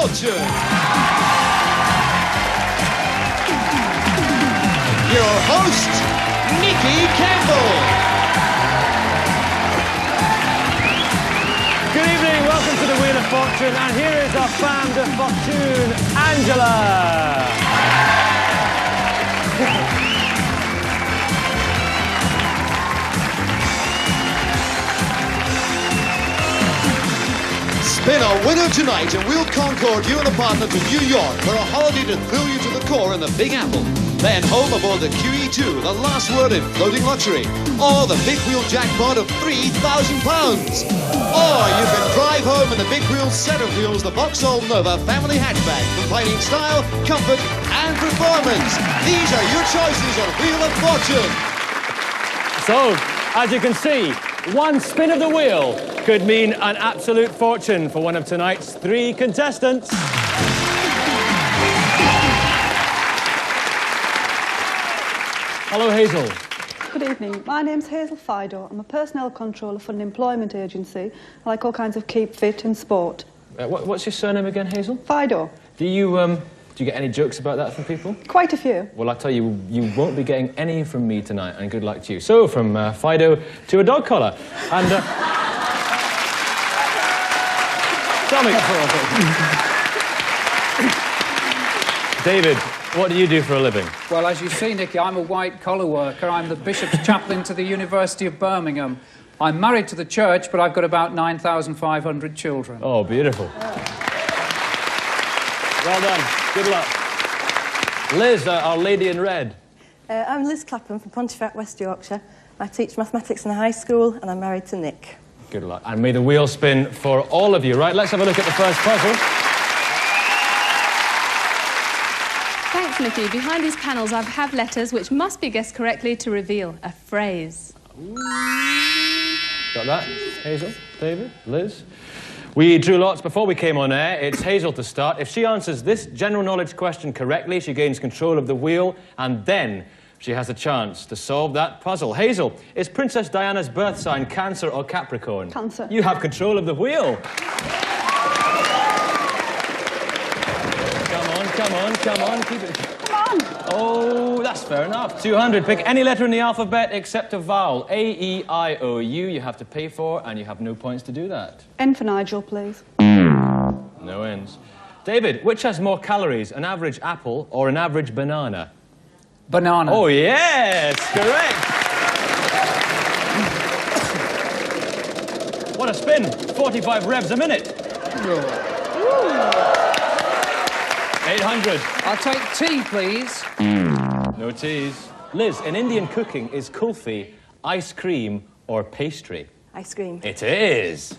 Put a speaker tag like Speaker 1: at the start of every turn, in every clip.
Speaker 1: Fortune. Your host, Nikki Campbell.
Speaker 2: Good evening, welcome to the Wheel of Fortune, and here is our femme de fortune, Angela.
Speaker 1: Spin our winner tonight and we'll concord you and a partner to New York for a holiday to thrill you to the core in the Big Apple. Then home aboard the QE2, the last word in floating luxury. Or the big wheel jackpot of £3,000. Or you can drive home in the big wheel set of wheels, the Vauxhall Nova family hatchback, combining style, comfort and performance. These are your choices on Wheel of Fortune.
Speaker 2: So, as you can see, one spin of the wheel could mean an absolute fortune for one of tonight's 3 contestants. Hello, Hazel.
Speaker 3: Good evening. My name's Hazel Fido. I'm a personnel controller for an employment agency. I like all kinds of keep fit and sport.
Speaker 2: What's your surname again, Hazel?
Speaker 3: Fido.
Speaker 2: Do you get any jokes about that from people?
Speaker 3: Quite a few.
Speaker 2: Well, I tell you, you won't be getting any from me tonight, and good luck to you. So, from Fido to a dog collar. And, tell me. David, what do you do for a living?
Speaker 4: Well, as you see, Nicky, I'm a white-collar worker. I'm the Bishop's chaplain to the University of Birmingham. I'm married to the church, but I've got about 9,500 children.
Speaker 2: Oh, beautiful. Well done. Good luck. Liz, our lady in red.
Speaker 5: I'm Liz Clapham from Pontefract, West Yorkshire. I teach mathematics in a high school, and I'm married to Nick.
Speaker 2: Good luck. And may the wheel spin for all of you. Right, let's have a look at the first puzzle.
Speaker 6: Thanks, Nicky. Behind these panels, I have letters which must be guessed correctly to reveal a phrase.
Speaker 2: Got that? Hazel, David, Liz? We drew lots before we came on air. It's Hazel to start. If she answers this general knowledge question correctly, she gains control of the wheel, and then she has a chance to solve that puzzle. Hazel, is Princess Diana's birth sign Cancer or Capricorn?
Speaker 3: Cancer.
Speaker 2: You have control of the wheel. Come on, keep it.
Speaker 3: Come on.
Speaker 2: Oh, that's fair enough. 200. Pick any letter in the alphabet except a vowel. A, E, I, O, U. You have to pay for, and you have no points to do that.
Speaker 3: N for Nigel, please.
Speaker 2: No ends. David, which has more calories, an average apple or an average banana?
Speaker 4: Banana.
Speaker 2: Oh, yes, correct. What a spin. 45 revs a minute. 800.
Speaker 4: I'll take tea, please.
Speaker 2: No teas. Liz, in Indian cooking, is kulfi ice cream or pastry?
Speaker 5: Ice cream.
Speaker 2: It is.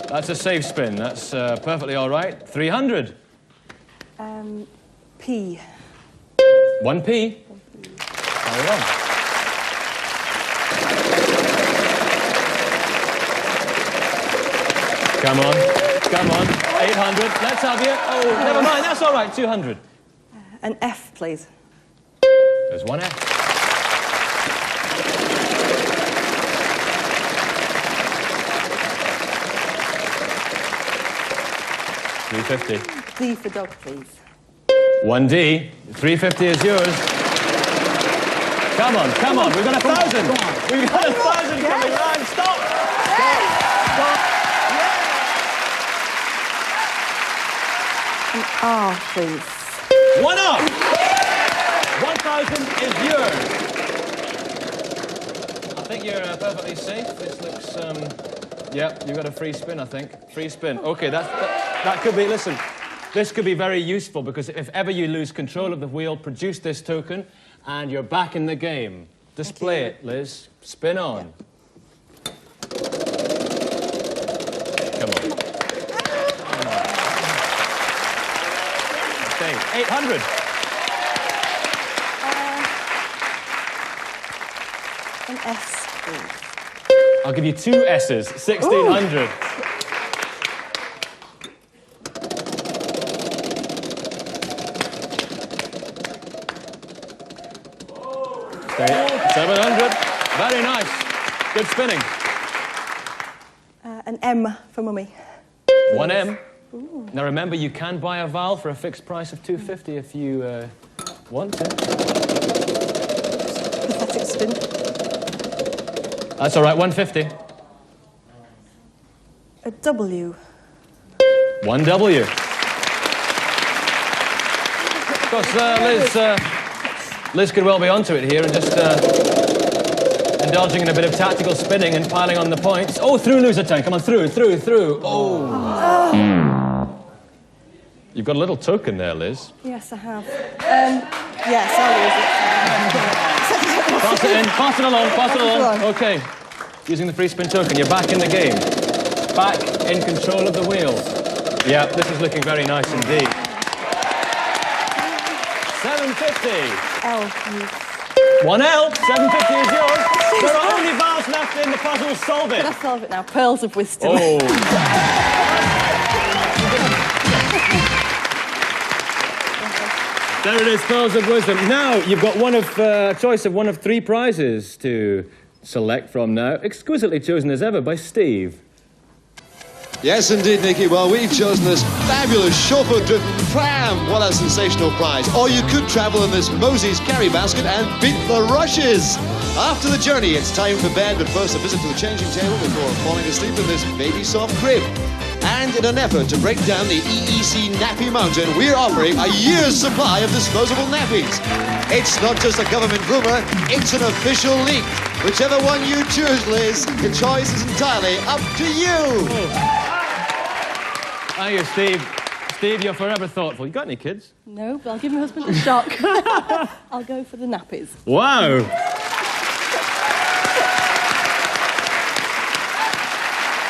Speaker 2: That's a safe spin. That's perfectly all right. 300.
Speaker 5: P.
Speaker 2: 1p. Carry on. Come on. 800. Let's have you. Oh, never mind. That's all right. 200.
Speaker 5: An F, please.
Speaker 2: There's one F. 350.
Speaker 5: D for dog, please.
Speaker 2: 1D. 350 is yours. Come on. We've got 1,000. We've got 1,000 coming round. Stop.
Speaker 5: An R, please.
Speaker 2: 1 up. 1,000 is yours. I think you're perfectly safe. This looks, yeah, you got a free spin, I think. Free spin. Okay, that could be, listen, this could be very useful because if ever you lose control of the wheel, produce this token and you're back in the game. Display it, Liz. Spin on. Yeah. Come on. Okay, 800.
Speaker 5: An S, please.
Speaker 2: I'll give you 2 S's. 1,600. Okay, 700. Very nice. Good spinning.
Speaker 5: An M for Mummy.
Speaker 2: 1M. Now remember, you can buy a vowel for a fixed price of £2.50 if you want to.
Speaker 5: Pathetic spin.
Speaker 2: That's all right, £1.50.
Speaker 5: A W.
Speaker 2: 1W. Of course, Liz could well be onto it here and just indulging in a bit of tactical spinning and piling on the points. Oh, through loser time. Come on, through. Oh. You've got a little token there, Liz.
Speaker 5: Yes, I have. Yes, I'll use it.
Speaker 2: Pass it in. Pass it along. OK. Using the free spin token, you're back in the game. Back in control of the wheel. Yeah, this is looking very nice indeed. 750.
Speaker 5: L.
Speaker 2: 1L. 750 is yours. There are only vowels left in the puzzle. Solve it.
Speaker 5: Can I solve it now? Pearls of wisdom.
Speaker 2: Oh. There it is, Pearls of Wisdom. Now, you've got a choice of one of 3 prizes to select from now. Exquisitely chosen as ever by Steve.
Speaker 1: Yes, indeed, Nicky. Well, we've chosen this fabulous chauffeur-driven pram. What a sensational prize. Or you could travel in this Mosey's carry basket and beat the rushes. After the journey, it's time for bed, but first a visit to the changing table before falling asleep in this baby-soft crib. And in an effort to break down the EEC Nappy Mountain, we're offering a year's supply of disposable nappies. It's not just a government rumor, it's an official leak. Whichever one you choose, Liz, the choice is entirely up to you.
Speaker 2: Thank you, Steve. Steve, you're forever thoughtful. You got any kids?
Speaker 5: No, but I'll give my husband a shock. I'll go for the nappies.
Speaker 2: Wow.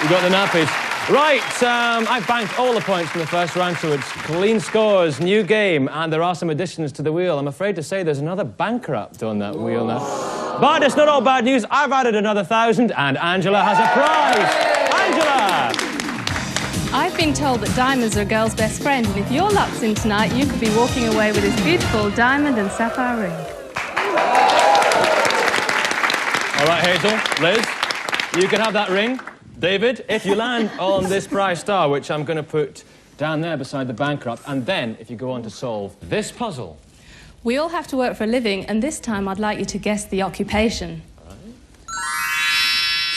Speaker 2: You got the nappies. Right, I've banked all the points from the first round, so it's clean scores, new game, and there are some additions to the wheel. I'm afraid to say there's another bankrupt on that wheel now. But it's not all bad news. I've added another 1,000, and Angela has a prize. Angela!
Speaker 6: I've been told that diamonds are a girl's best friend, and if your luck's in tonight, you could be walking away with this beautiful diamond and sapphire ring.
Speaker 2: All right, Hazel, Liz, you can have that ring. David, if you land on this prize star, which I'm going to put down there beside the bankrupt, and then if you go on to solve this puzzle.
Speaker 6: We all have to work for a living, and this time I'd like you to guess the occupation.
Speaker 2: All right.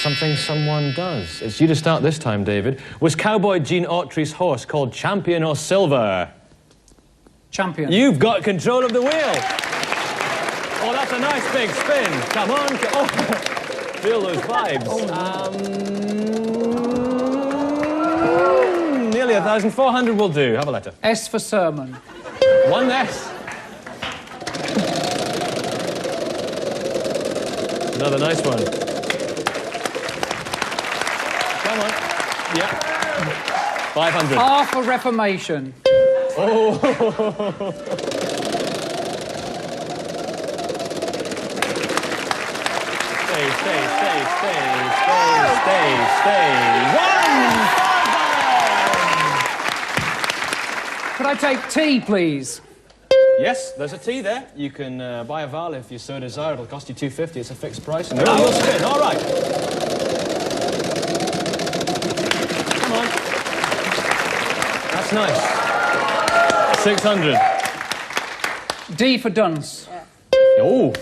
Speaker 2: Something someone does. It's you to start this time, David. Was Cowboy Gene Autry's horse called Champion or Silver?
Speaker 4: Champion.
Speaker 2: You've got control of the wheel. Oh, that's a nice big spin. Come on. Oh. Feel those vibes. Nearly 1,400 will do. Have a letter.
Speaker 4: S for sermon.
Speaker 2: 1 S. Another nice one. Come on. Yeah. 500.
Speaker 4: R for reformation.
Speaker 2: Oh. Stay. 1,000.
Speaker 4: Could I take tea, please?
Speaker 2: Yes, there's a T there. You can buy a vowel if you so desire. It'll cost you £2.50. It's a fixed price. And now you'll spin. All right. Come on. That's nice. 600.
Speaker 4: D for dunce.
Speaker 5: Yeah.
Speaker 2: Oh.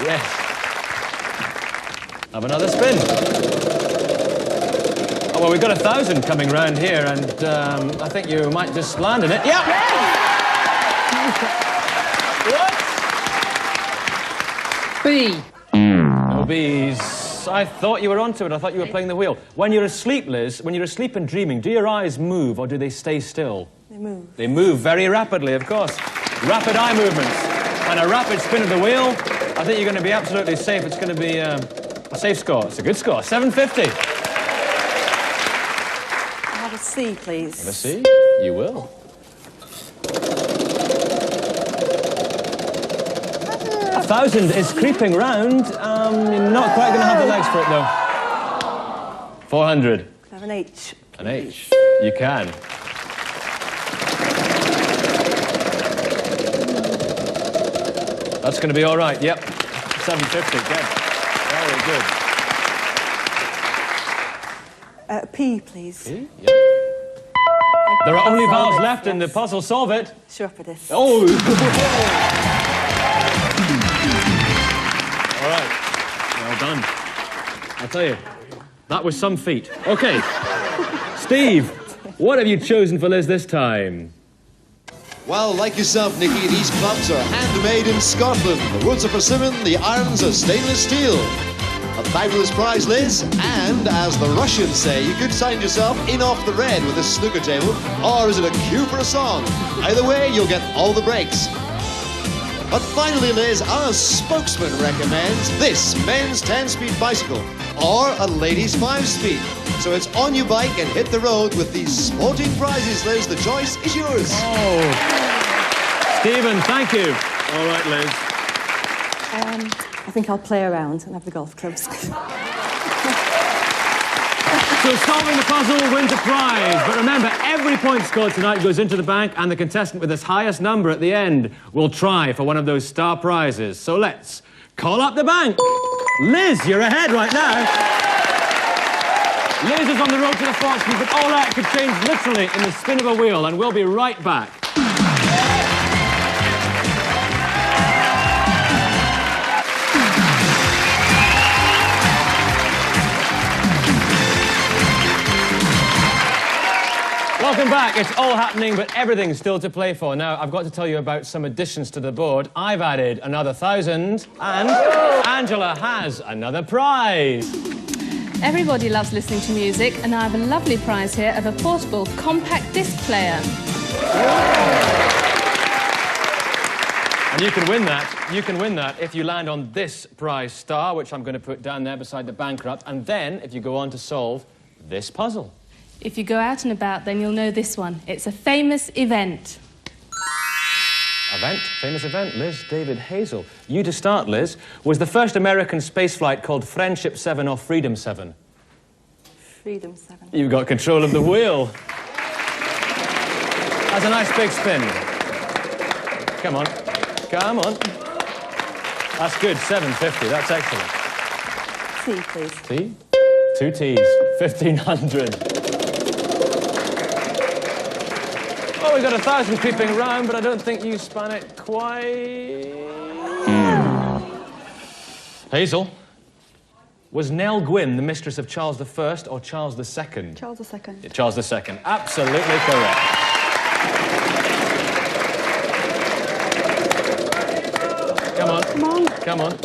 Speaker 2: Yes. Have another spin. Oh, well, we've got 1,000 coming round here, and I think you might just land in it. Yeah. What?
Speaker 4: B.
Speaker 2: No B's. I thought you were onto it. I thought you were playing the wheel. When you're asleep, Liz, when you're asleep and dreaming, do your eyes move or do they stay still?
Speaker 5: They move.
Speaker 2: They move very rapidly, of course. Rapid eye movements. And a rapid spin of the wheel. I think you're going to be absolutely safe. It's going to be a safe score. It's a good score. 750.
Speaker 5: I'll have a C, please.
Speaker 2: Have a C? You will. 1,000 is creeping round. You're not quite going to have the legs for it, though. 400.
Speaker 5: Can I have an H?
Speaker 2: An H. You can. That's going to be all right. Yep. 750. Good. Very good.
Speaker 5: P, please.
Speaker 2: P? Yep. There are only vowels left in the puzzle. Solve it.
Speaker 5: Chiropodist.
Speaker 2: Oh! All right. Well done. I'll tell you, that was some feat. Okay. Steve, what have you chosen for Liz this time?
Speaker 1: Well, like yourself, Nicky, these clubs are handmade in Scotland. The woods are persimmon, the irons are stainless steel. A fabulous prize, Liz, and as the Russians say, you could sign yourself in off the red with a snooker table, or is it a cue for a song? Either way, you'll get all the breaks. But finally, Liz, our spokesman recommends this men's 10-speed bicycle or a ladies' 5-speed. So it's on your bike and hit the road with these sporting prizes, Liz. The choice is yours.
Speaker 2: Oh. Stephen, thank you. All right, Liz.
Speaker 5: I think I'll play around and have the golf clubs.
Speaker 2: So solving the puzzle wins a prize. But remember, every point scored tonight goes into the bank, and the contestant with this highest number at the end will try for one of those star prizes. So let's call up the bank. Liz, you're ahead right now. Liz is on the road to the fortune, but all that could change literally in the spin of a wheel, and we'll be right back. Welcome back. It's all happening, but everything's still to play for. Now, I've got to tell you about some additions to the board. I've added another 1,000, and Angela has another prize.
Speaker 6: Everybody loves listening to music, and I have a lovely prize here of a portable compact disc player.
Speaker 2: And you can win that. You can win that if you land on this prize star, which I'm going to put down there beside the bankrupt, and then if you go on to solve this puzzle.
Speaker 6: If you go out and about, then you'll know this one. It's a famous event.
Speaker 2: Event? Famous event? Liz, David, Hazel. You to start, Liz. Was the first American spaceflight called Friendship 7 or Freedom 7?
Speaker 5: Freedom 7.
Speaker 2: You've got control of the wheel. That's a nice big spin. Come on. Come on. That's good. 750. That's excellent.
Speaker 5: T, please.
Speaker 2: T? 2 T's. 1,500. Oh, we've got 1,000 creeping round, but I don't think you span it quite. Hazel, was Nell Gwynn the mistress of Charles I or Charles II?
Speaker 3: Charles II.
Speaker 2: Yeah, Charles II. Absolutely correct. Come on.
Speaker 3: Come on.
Speaker 2: Come on.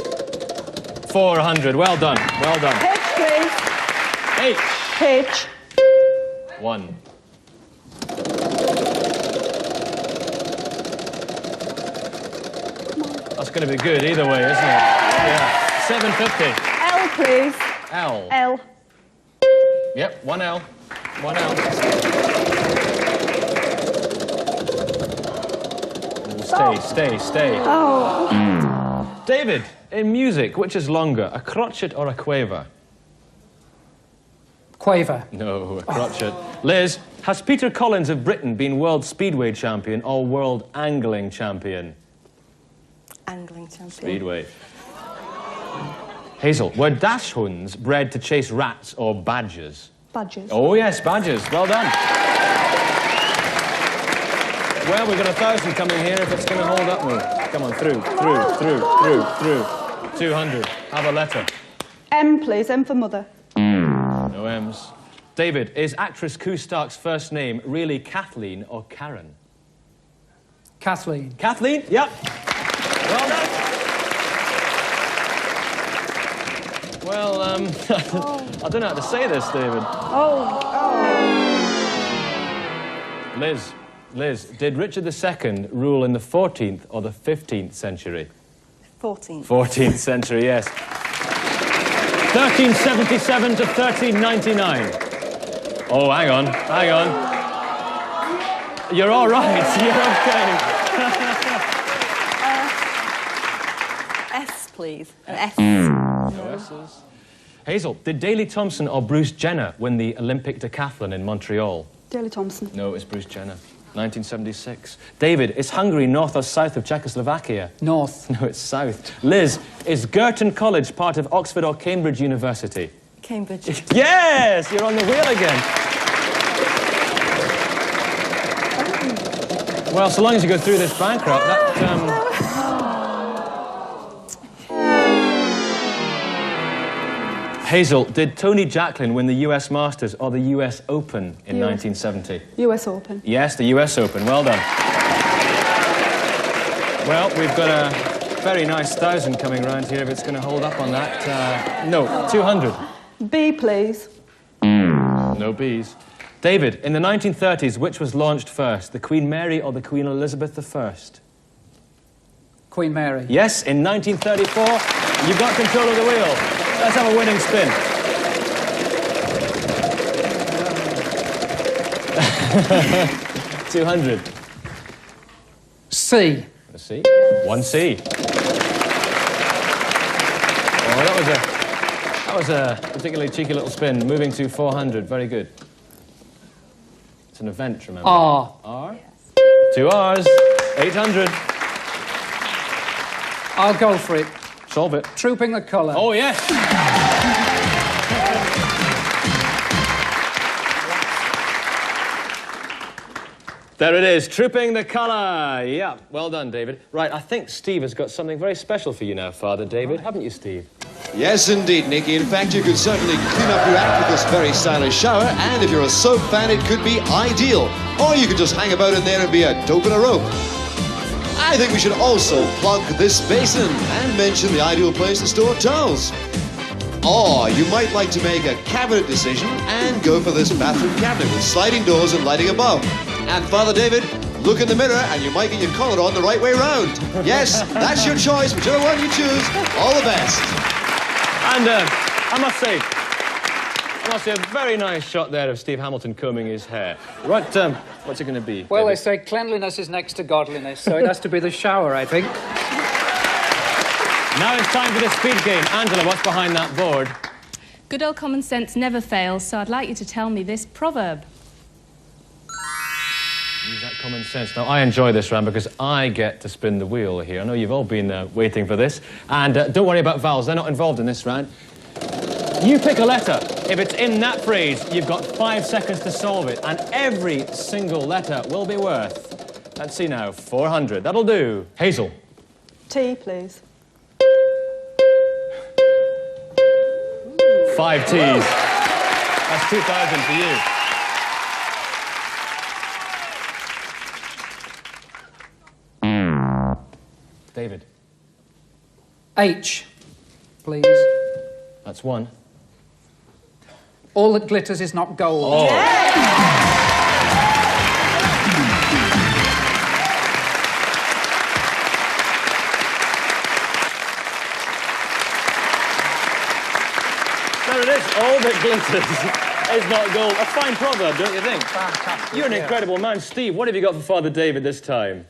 Speaker 2: 400. Well done. Well done.
Speaker 3: H, please.
Speaker 2: H.
Speaker 3: H.
Speaker 2: 1. That's going to be good either way, isn't it? Yeah. 750.
Speaker 3: L, please.
Speaker 2: L.
Speaker 3: L.
Speaker 2: Yep, 1 L. 1 L. Stay.
Speaker 3: Oh.
Speaker 2: David, in music, which is longer, a crotchet or a quaver?
Speaker 4: Quaver.
Speaker 2: No, a crotchet. Liz, has Peter Collins of Britain been World Speedway Champion or World Angling Champion?
Speaker 5: Angling champion.
Speaker 2: Speedway. Hazel, were dachshunds bred to chase rats or badgers?
Speaker 3: Badgers.
Speaker 2: Oh, yes, badgers. Well done. Well, we've got 1,000 coming here if it's going to hold up. No. Come on, through. 200. Have a letter.
Speaker 3: M, please. M for mother.
Speaker 2: No M's. David, is actress Koo Stark's first name really Kathleen or Karen?
Speaker 4: Kathleen.
Speaker 2: Kathleen? Yep. Well done. Well, I don't know how to say this, David. Liz, did Richard II rule in the 14th or the 15th century?
Speaker 5: 14th.
Speaker 2: 14th century, yes. 1377 to 1399. Oh, hang on. You're all right. You're okay.
Speaker 5: S, please. An S.
Speaker 2: No S's. Hazel, did Daley Thompson or Bruce Jenner win the Olympic decathlon in Montreal?
Speaker 3: Daley Thompson.
Speaker 2: No, it was Bruce Jenner. 1976. David, is Hungary north or south of Czechoslovakia?
Speaker 4: North.
Speaker 2: No, it's south. Liz, is Girton College part of Oxford or Cambridge University?
Speaker 5: Cambridge.
Speaker 2: Yes, you're on the wheel again. Well, so long as you go through this bankrupt, that... Hazel, did Tony Jacklin win the US Masters or the US Open in 1970?
Speaker 3: US Open.
Speaker 2: Yes, the US Open. Well done. Well, we've got a very nice 1,000 coming round here if it's going to hold up on that. No, 200.
Speaker 3: B, please.
Speaker 2: No B's. David, in the 1930s, which was launched first, the Queen Mary or the Queen Elizabeth I?
Speaker 4: Queen Mary.
Speaker 2: Yes, in 1934, you've got control of the wheel. Let's have a winning spin. $200.
Speaker 4: C.
Speaker 2: A C. 1C. Oh, that was a particularly cheeky little spin, moving to 400. Very good. It's an event, remember?
Speaker 4: R.
Speaker 2: R. 2 R's. 800.
Speaker 4: I'll go for it.
Speaker 2: Solve it.
Speaker 4: Trooping the colour.
Speaker 2: Oh, yes. There it is, Trooping the Colour. Yeah, well done, David. Right, I think Steve has got something very special for you now, Father David. Haven't you, Steve?
Speaker 1: Yes, indeed, Nicky. In fact, you could certainly clean up your act with this very stylish shower, and if you're a soap fan, it could be ideal. Or you could just hang about in there and be a dope in a rope. I think we should also plug this basin and mention the ideal place to store towels. Or you might like to make a cabinet decision and go for this bathroom cabinet with sliding doors and lighting above. And Father David, look in the mirror and you might get your collar on the right way round. Yes, that's your choice, whichever one you choose. All the best.
Speaker 2: And I must say, a very nice shot there of Steve Hamilton combing his hair. Right, what's it going to be?
Speaker 4: Well,
Speaker 2: David?
Speaker 4: they say cleanliness is next to godliness, so it has to be the shower, I think.
Speaker 2: Now it's time for the speed game. Angela, what's behind that board?
Speaker 6: Good old common sense never fails, so I'd like you to tell me this proverb.
Speaker 2: Use that common sense. Now, I enjoy this round because I get to spin the wheel here. I know you've all been waiting for this. And don't worry about vowels. They're not involved in this round. You pick a letter. If it's in that phrase, you've got 5 seconds to solve it. And every single letter will be worth, let's see now, 400. That'll do. Hazel.
Speaker 3: T, please.
Speaker 2: 5 T's. That's 2,000 for you. David.
Speaker 4: H, please.
Speaker 2: That's 1.
Speaker 4: All that glitters is not gold.
Speaker 2: Oh. There it is. All that glitters is not gold. A fine proverb, don't you think?
Speaker 4: Fantastic.
Speaker 2: You're an incredible man. Steve, what have you got for Father David this time?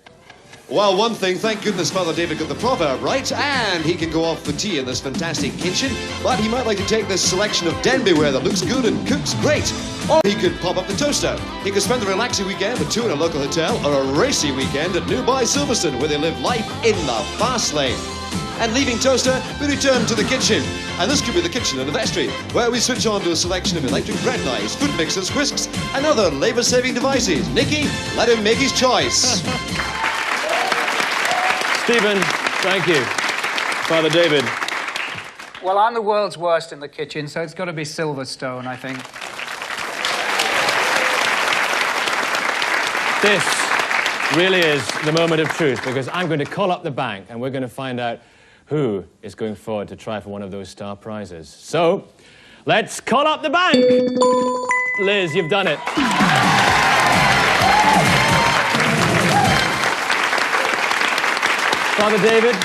Speaker 1: Well, one thing, thank goodness Father David got the proverb right, and he can go off for tea in this fantastic kitchen, but he might like to take this selection of Denbyware that looks good and cooks great. Or he could pop up the toaster. He could spend a relaxing weekend with 2 in a local hotel, or a racy weekend at nearby Silverstone, where they live life in the fast lane. And leaving toaster, we return to the kitchen. And this could be the kitchen in the vestry, where we switch on to a selection of electric bread knives, food mixers, whisks, and other labour-saving devices. Nicky, let him make his choice.
Speaker 2: Stephen, thank you. Father David.
Speaker 4: Well, I'm the world's worst in the kitchen, so it's got to be Silverstone, I think.
Speaker 2: This really is the moment of truth, because I'm going to call up the bank and we're going to find out who is going forward to try for one of those star prizes. So, let's call up the bank. Liz, you've done it. Father David,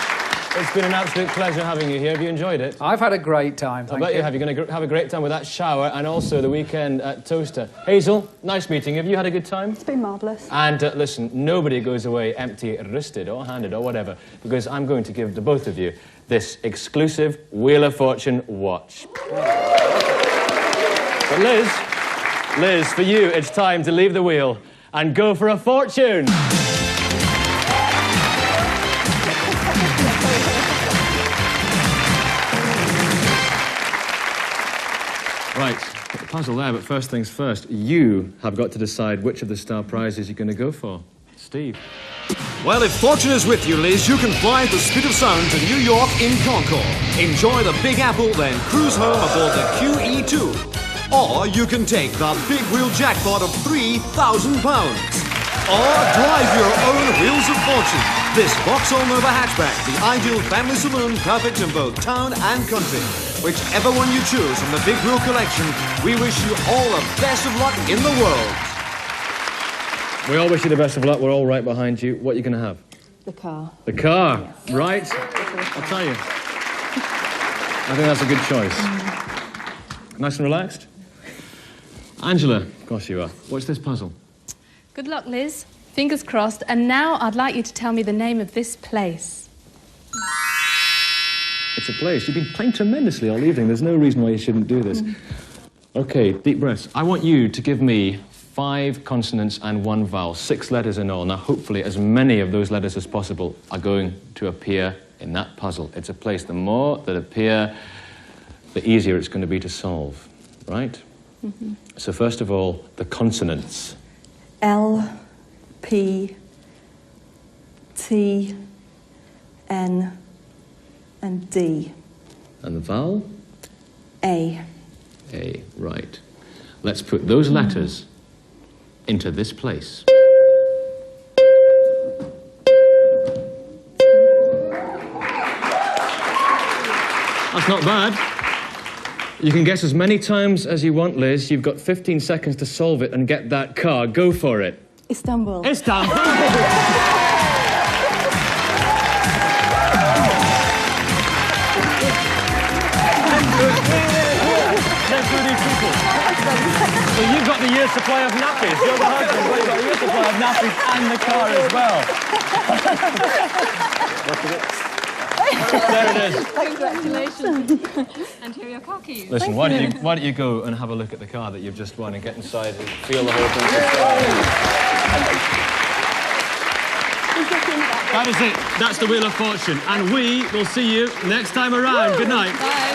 Speaker 2: it's been an absolute pleasure having you here. Have you enjoyed it?
Speaker 4: I've had a great time,
Speaker 2: I bet you have. You're going to have a great time with that shower and also the weekend at Toaster. Hazel, nice meeting you. Have you had a good time?
Speaker 3: It's been marvellous.
Speaker 2: And listen, nobody goes away empty-wristed or handed or whatever, because I'm going to give the both of you this exclusive Wheel of Fortune watch. But Liz, for you, it's time to leave the wheel and go for a fortune. puzzle there, but first things first, you have got to decide which of the star prizes you're going to go for. Steve.
Speaker 1: Well, if fortune is with you, Liz, you can fly at the speed of sound to New York in Concorde. Enjoy the Big Apple, then cruise home aboard the QE2. Or you can take the big wheel jackpot of £3,000. Or drive your own wheels of fortune. This Vauxhall Nova hatchback, the ideal family saloon, perfect in both town and country. Whichever one you choose from the Big Wheel collection, we wish you all the best of luck in the world.
Speaker 2: We all wish you the best of luck. We're all right behind you. What are you going to have?
Speaker 5: The car.
Speaker 2: The car,
Speaker 5: Yes.
Speaker 2: right? I'll tell you. I think that's a good choice. Nice and relaxed? Angela, of course you are. What's this puzzle?
Speaker 6: Good luck, Liz. Fingers crossed. And now I'd like you to tell me the name of this place.
Speaker 2: It's a place. You've been playing tremendously all evening. There's no reason why you shouldn't do this. Okay, deep breaths. I want you to give me 5 consonants and 1 vowel, 6 letters in all. Now, hopefully, as many of those letters as possible are going to appear in that puzzle. It's a place. The more that appear, the easier it's going to be to solve, right? So first of all, the consonants.
Speaker 5: L, P, T, N, and D.
Speaker 2: And the vowel?
Speaker 5: A.
Speaker 2: A, right. Let's put those letters into this place. That's not bad. You can guess as many times as you want, Liz. You've got 15 seconds to solve it and get that car. Go for it.
Speaker 5: Istanbul.
Speaker 2: Istanbul! Let's do these people. So you've got the year's supply of nappies. You're the husband, but you've got the year's supply of nappies and the car as well. There it is.
Speaker 6: Congratulations. And here are your car keys.
Speaker 2: Listen, why don't you go and have a look at the car that you've just won and get inside and feel the whole thing. That is it. That's the Wheel of Fortune. And we will see you next time around. Good night.
Speaker 6: Bye.